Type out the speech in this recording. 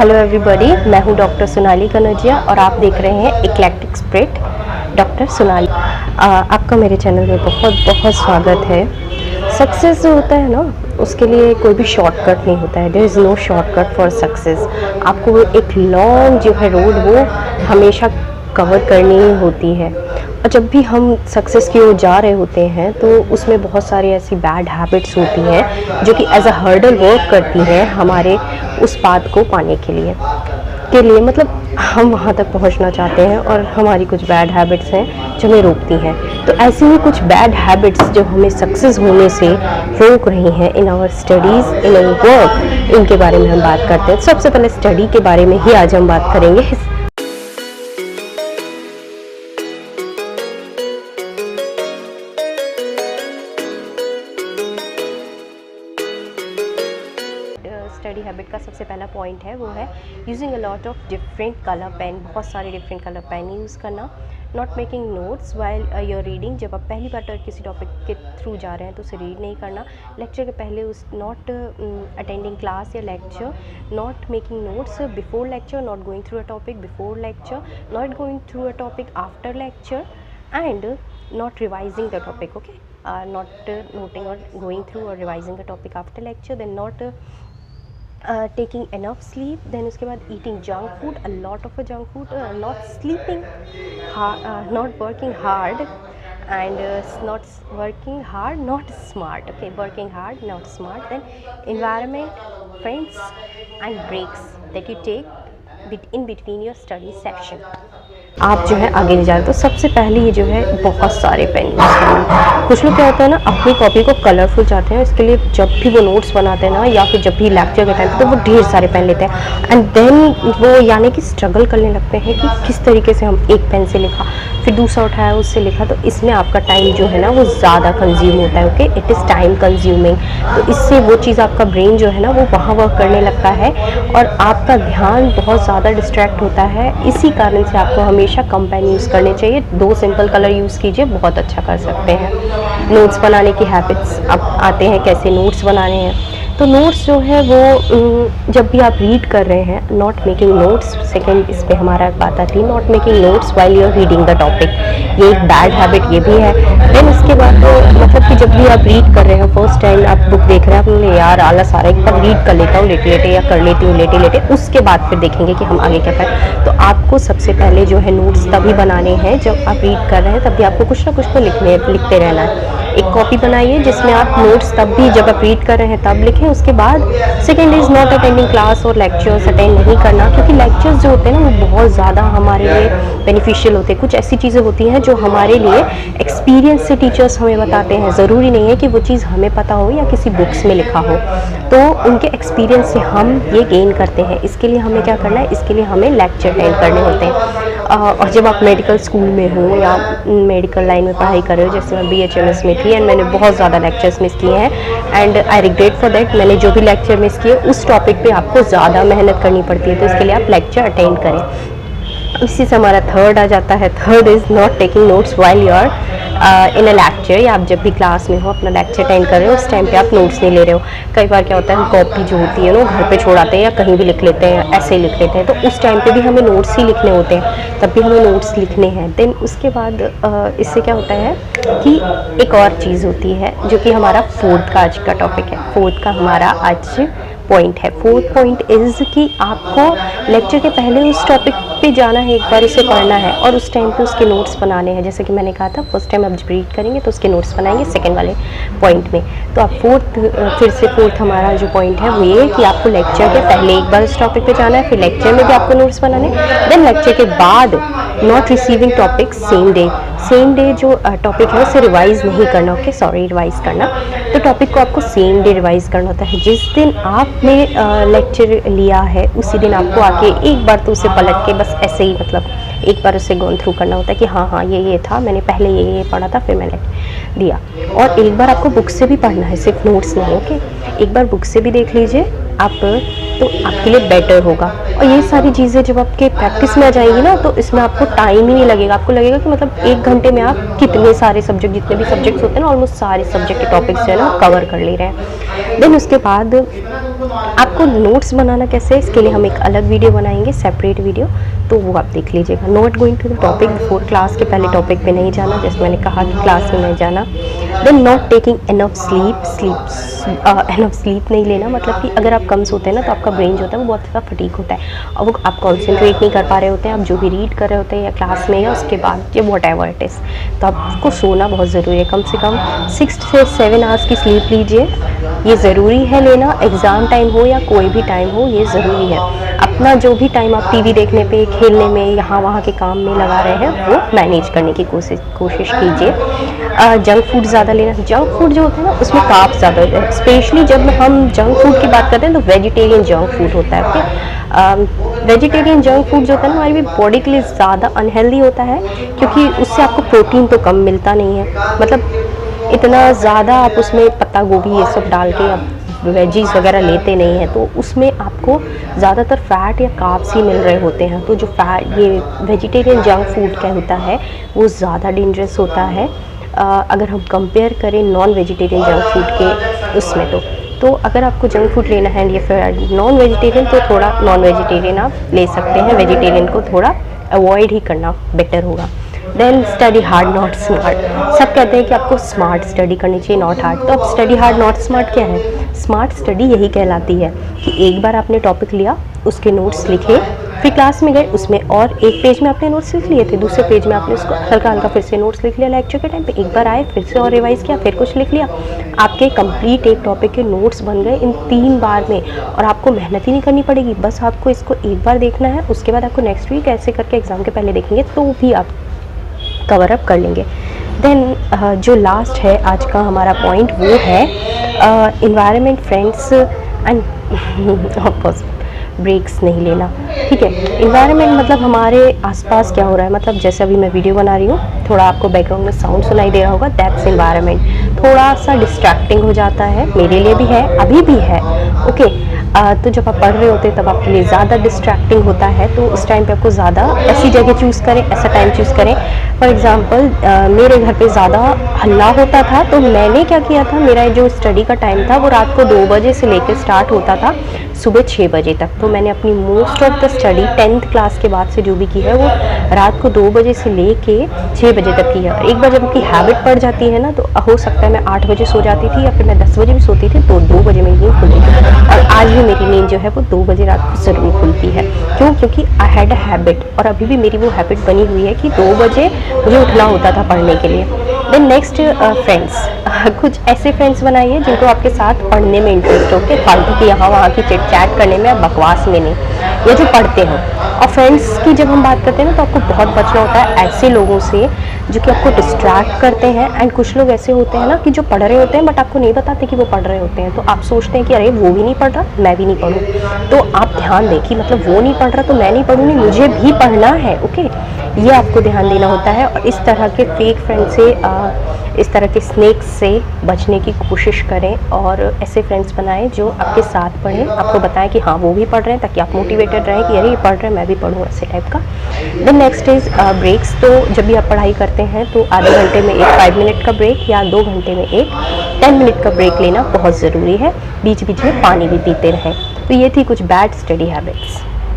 Hello everybody, मैं हूं doctor Sonali Kanaujia और आप देख रहे हैं इक्लेक्टिक स्प्रिट डॉक्टर सोनाली। आपका मेरे चैनल में बहुत बहुत स्वागत है। सक्सेस जो होता है ना, उसके लिए कोई भी शॉर्टकट नहीं होता है। There is no shortcut for success. आपको एक लॉन्ग जो है रोड वो हमेशा कवर करनी ही होती है। और जब भी हम सक्सेस की ओर जा रहे होते हैं तो उसमें बहुत सारी ऐसी बैड हैबिट्स होती हैं जो कि एज अ हर्डल वर्क करती हैं हमारे उस पाथ को पाने के लिए मतलब हम वहाँ तक पहुँचना चाहते हैं और हमारी कुछ बैड हैबिट्स हैं जो हमें रोकती हैं। तो ऐसी ही कुछ बैड हैबिट्स जो हमें सक्सेस होने से रोक रही हैं in our studies, in our work, इनके बारे में हम बात करते हैं। सबसे पहले स्टडी के बारे में ही आज हम बात करेंगे। स्टडी हैबिट का सबसे पहला पॉइंट है वो है using a lot of different colour pen. बहुत सारे डिफरेंट कलर पेन यूज़ करना। Not making notes while your reading. जब आप पहली बार किसी टॉपिक के थ्रू जा रहे हैं तो उसे रीड नहीं करना। लेक्चर के पहले उस नॉट अटेंडिंग क्लास या lecture. Not making notes before lecture. Not going through a topic before lecture. Not going through a topic after lecture and not revising the topic. Okay, not noting or going through or revising the topic after lecture. Then not taking enough sleep. Then उसके बाद eating junk food, a lot of junk food. Not sleeping hard, not working hard, and not working hard, not smart. Okay, working hard, not smart. Then environment, friends and breaks that you take in between your study section. आप जो है आगे ले जा रहे तो सबसे पहले ये जो है बहुत सारे पेन यूज़ करना। कुछ लोग क्या होता है ना, अपनी कॉपी को कलरफुल चाहते हैं, इसके लिए जब भी वो नोट्स बनाते हैं ना या फिर जब भी लेक्चर के टाइम पे तो वो ढेर सारे पेन लेते हैं एंड देन वो यानी कि स्ट्रगल करने लगते हैं कि किस तरीके से हम एक पेन से लिखा फिर दूसरा उठाया उससे लिखा। तो इसमें आपका टाइम जो है ना वो ज़्यादा कंज्यूम होता है। Okay, it is time consuming. तो इससे वो चीज़ आपका ब्रेन जो है ना वो वहाँ वर्क करने लगता है और आपका ध्यान बहुत ज़्यादा डिस्ट्रैक्ट होता है। इसी कारण से आपको हमेशा कम पेन यूज़ करने चाहिए। 2 सिंपल कलर यूज़ कीजिए, बहुत अच्छा कर सकते हैं। नोट्स बनाने की हैबिट्स अब आते हैं, कैसे नोट्स बनाने हैं। तो नोट्स जो है वो जब भी आप रीड कर रहे हैं, नॉट मेकिंग नोट्स। सेकंड इस पे हमारा बात आती है, not making notes while you are reading the topic. ये एक बैड हैबिट ये भी है। देन इसके बाद मतलब कि जब भी आप रीड कर रहे हैं, फर्स्ट टाइम आप बुक देख रहे हैं, आपने यार आलस आ रहा है, एक बार रीड कर लेता हूँ लेटे लेटे या कर लेती हूँ लेटे लेटे, उसके बाद फिर देखेंगे कि हम आगे क्या करें। तो आपको सबसे पहले जो है नोट्स तभी बनाने हैं जब आप रीड कर रहे हैं, तभी आपको कुछ ना कुछ तो लिखते रहना है। एक कॉपी बनाइए जिसमें आप नोट्स तब भी जब आप रीड कर रहे हैं तब लिखें। उसके बाद second is not attending class और लेक्चर्स अटेंड नहीं करना, क्योंकि लेक्चर्स जो होते हैं ना वो बहुत ज़्यादा हमारे लिए बेनिफिशियल होते हैं। कुछ ऐसी चीज़ें होती हैं जो हमारे लिए एक्सपीरियंस से टीचर्स हमें बताते हैं। ज़रूरी नहीं है कि वो चीज़ हमें पता हो या किसी बुक्स में लिखा हो, तो उनके एक्सपीरियंस से हम ये गेन करते हैं। इसके लिए हमें क्या करना है, इसके लिए हमें लेक्चर अटेंड करने होते हैं। और जब आप मेडिकल स्कूल में हो या मेडिकल लाइन में पढ़ाई कर रहे हो, जैसे मैं BHMS में थी एंड मैंने बहुत ज़्यादा लेक्चर्स मिस किए हैं and I regret for that. मैंने जो भी लेक्चर मिस किए उस टॉपिक पे आपको ज़्यादा मेहनत करनी पड़ती है, तो इसके लिए आप लेक्चर अटेंड करें। इसी से हमारा थर्ड आ जाता है। Third is not taking notes while you are in a lecture. या आप जब भी क्लास में हो, अपना लेक्चर अटेंड कर रहे हो, उस टाइम पे आप नोट्स नहीं ले रहे हो। कई बार क्या होता है, हम कॉपी जो होती है ना घर पे छोड़ आते हैं या कहीं भी लिख लेते हैं, ऐसे ही लिख लेते हैं, तो उस टाइम पे भी हमें नोट्स ही लिखने होते हैं, तब भी हमें नोट्स लिखने हैं। देन उसके बाद इससे क्या होता है कि एक और चीज़ होती है जो कि हमारा फोर्थ का आज का टॉपिक है। फोर्थ का हमारा आज पॉइंट है। फोर्थ पॉइंट इज़ कि आपको लेक्चर के पहले उस टॉपिक पे जाना है, एक बार उसे पढ़ना है और उस टाइम पे उसके नोट्स बनाने हैं। जैसे कि मैंने कहा था, फर्स्ट टाइम आप जब रीड करेंगे तो उसके नोट्स बनाएंगे सेकंड वाले पॉइंट में। तो आप फोर्थ हमारा जो पॉइंट है वो ये कि आपको लेक्चर के पहले एक बार उस टॉपिक पे जाना है, फिर लेक्चर में भी आपको नोट्स बनाने। देन लेक्चर के बाद not receiving topic same day जो टॉपिक है उसे रिवाइज़ नहीं करना। ओके, सॉरी, रिवाइज़ करना। तो टॉपिक को आपको सेम डे रिवाइज़ करना होता है। जिस दिन आपने लेक्चर लिया है उसी दिन आपको आके एक बार तो उसे पलट के बस ऐसे ही मतलब एक बार उसे गोन थ्रू करना होता है कि हाँ ये था, मैंने पहले ये पढ़ा था, फिर मैंने दिया। और एक बार आपको बुक से भी पढ़ना है, सिर्फ नोट्स नहीं। ओके, एक बार बुक से भी देख लीजिए आप तो आपके लिए बेटर होगा। और ये सारी चीज़ें जब आपके प्रैक्टिस में आ जाएंगी ना, तो इसमें आपको टाइम ही नहीं लगेगा। आपको लगेगा कि मतलब 1 घंटे में आप कितने सारे सब्जेक्ट, जितने भी सब्जेक्ट्स होते हैं ना, ऑलमोस्ट सारे सब्जेक्ट के टॉपिक्स जो है ना कवर कर ले रहे हैं। देन उसके बाद आपको नोट्स बनाना कैसे है, इसके लिए हम एक अलग वीडियो बनाएंगे, सेपरेट वीडियो, तो वो आप देख लीजिएगा। Not going to the topic before class, के पहले टॉपिक पे नहीं जाना, जैसे मैंने कहा कि क्लास में नहीं जाना। Then not taking enough sleep नहीं लेना, मतलब कि अगर आप कम सोते हैं ना, तो आपका ब्रेन जो होता है वो बहुत ज़्यादा फटीक होता है और वो आप कॉन्सेंट्रेट नहीं कर पा रहे होते हैं, आप जो भी रीड कर रहे होते हैं या क्लास में या उसके बाद या वॉट एवर इट इज़। तो आपको सोना बहुत ज़रूरी है, कम से कम 6 से 7 आवर्स की स्लीप लीजिए, ये ज़रूरी है लेना। एग्ज़ाम टाइम हो या कोई भी टाइम हो, ये ज़रूरी है। अपना जो भी टाइम आप टीवी देखने पे, खेलने में, यहाँ वहाँ के काम में लगा रहे हैं, वो मैनेज करने की कोशिश कीजिए। जंक फूड ज़्यादा लेना, जंक फूड जो होता है ना उसमें कार्ब्स ज़्यादा होता है, स्पेशली जब हम जंक फूड की बात करते हैं तो वेजिटेरियन जंक फूड होता है। ओके, वेजिटेरियन जंक फूड जो होता है ना हमारी बॉडी के लिए ज़्यादा अनहेल्दी होता है, क्योंकि उससे आपको प्रोटीन तो कम मिलता नहीं है, मतलब इतना ज़्यादा आप उसमें पत्ता गोभी ये सब डाल के आप वेजीज वगैरह लेते नहीं हैं, तो उसमें आपको ज़्यादातर फैट या कार्ब्स ही मिल रहे होते हैं। तो जो फैट, ये वेजिटेरियन जंक फूड क्या होता है वो ज़्यादा डेंजरस होता है अगर हम कंपेयर करें नॉन वेजिटेरियन जंक फूड के उसमें। तो अगर आपको जंक फूड लेना है या फिर नॉन वेजिटेरियन, तो थोड़ा नॉन वेजिटेरियन आप ले सकते हैं, वेजिटेरियन को थोड़ा अवॉइड ही करना बेटर होगा। Then study hard not smart, सब कहते हैं कि आपको स्मार्ट स्टडी करनी चाहिए, नॉट हार्ड। तो अब स्टडी हार्ड नॉट स्मार्ट क्या है? स्मार्ट स्टडी यही कहलाती है कि एक बार आपने टॉपिक लिया, उसके नोट्स लिखे, फिर क्लास में गए, उसमें और एक पेज में आपने नोट्स लिख लिए थे, दूसरे पेज में आपने उसको हल्का हल्का फिर से नोट्स लिख लिया लेक्चर के टाइम पे, एक बार आए फिर से और रिवाइज़ किया, फिर कुछ लिख लिया, आपके कंप्लीट एक टॉपिक के नोट्स बन गए इन 3 बार में। और आपको मेहनत ही नहीं करनी पड़ेगी, बस आपको इसको एक बार देखना है, उसके बाद आपको नेक्स्ट वीक ऐसे करके एग्ज़ाम के पहले देखेंगे तो भी आप कवर अप कर लेंगे। देन जो लास्ट है आज का हमारा पॉइंट, वो है environment, friends and of course breaks नहीं लेना। ठीक है, इन्वायरमेंट मतलब हमारे आसपास क्या हो रहा है, मतलब जैसे अभी मैं वीडियो बना रही हूँ, थोड़ा आपको बैकग्राउंड में साउंड सुनाई दे रहा होगा, दैट्स इन्वायरमेंट। थोड़ा सा डिस्ट्रैक्टिंग हो जाता है, मेरे लिए भी है, अभी भी है। ओके, तो जब आप पढ़ रहे होते हैं तब आपके लिए ज़्यादा डिस्ट्रैक्टिंग होता है, तो उस टाइम पे आपको ज़्यादा ऐसी जगह चूज़ करें, ऐसा टाइम चूज़ करें। फॉर एग्ज़ाम्पल मेरे घर पे ज़्यादा हल्ला होता था, तो मैंने क्या किया था, मेरा जो स्टडी का टाइम था वो रात को 2 बजे से लेकर स्टार्ट होता था सुबह 6 बजे तक। तो मैंने अपनी most of the study 10th class के बाद से जो भी की है वो रात को 2 बजे से लेके 6 बजे तक की है। एक बार जब आपकी हैबिट पड़ जाती है ना, तो हो सकता है मैं 8 बजे सो जाती थी या फिर मैं 10 बजे भी सोती थी, तो 2 बजे मेरी नींद खुलती थी। और आज भी मेरी नींद जो है वो 2 बजे रात को ज़रूर खुलती है। क्यों? क्योंकि आई हैड अ हैबिट, और अभी भी मेरी वो हैबिट बनी हुई है कि 2 बजे मुझे उठना होता था पढ़ने के लिए। देन नेक्स्ट फ्रेंड्स, कुछ ऐसे फ्रेंड्स बनाइए जिनको आपके साथ पढ़ने में इंटरेस्ट हो, के फालतू की यहाँ वहाँ की चिट चैट करने में, बकवास में नहीं, ये जो पढ़ते हैं। और फ्रेंड्स की जब हम बात करते हैं ना, तो आपको बहुत बचना होता है ऐसे लोगों से जो कि आपको डिस्ट्रैक्ट करते हैं। एंड कुछ लोग ऐसे होते हैं ना कि जो पढ़ रहे होते हैं बट आपको नहीं बताते कि वो पढ़ रहे होते हैं, तो आप सोचते हैं कि अरे वो भी नहीं पढ़ रहा, मैं भी नहीं पढ़ूँ। तो आप ध्यान दें कि मतलब वो नहीं पढ़ रहा तो मैं नहीं पढ़ूँगी, मुझे भी पढ़ना है। ओके, ये आपको ध्यान देना होता है। और इस तरह के फेक फ्रेंड से, इस तरह के स्नेक्स से बचने की कोशिश करें, और ऐसे फ्रेंड्स बनाएं जो आपके साथ पढ़ें, आपको बताएं कि हाँ वो भी पढ़ रहे हैं, ताकि आप मोटिवेटेड रहें कि अरे ये पढ़ रहे हैं मैं भी पढ़ूँ, ऐसे टाइप का। Then next is breaks. तो जब भी आप पढ़ाई करते हैं तो आधे घंटे में एक 5 मिनट का ब्रेक या 2 घंटे में एक 10 मिनट का ब्रेक लेना बहुत ज़रूरी है। बीच बीच में पानी भी पीते रहें। तो ये थी कुछ बैड स्टडी हैबिट्स।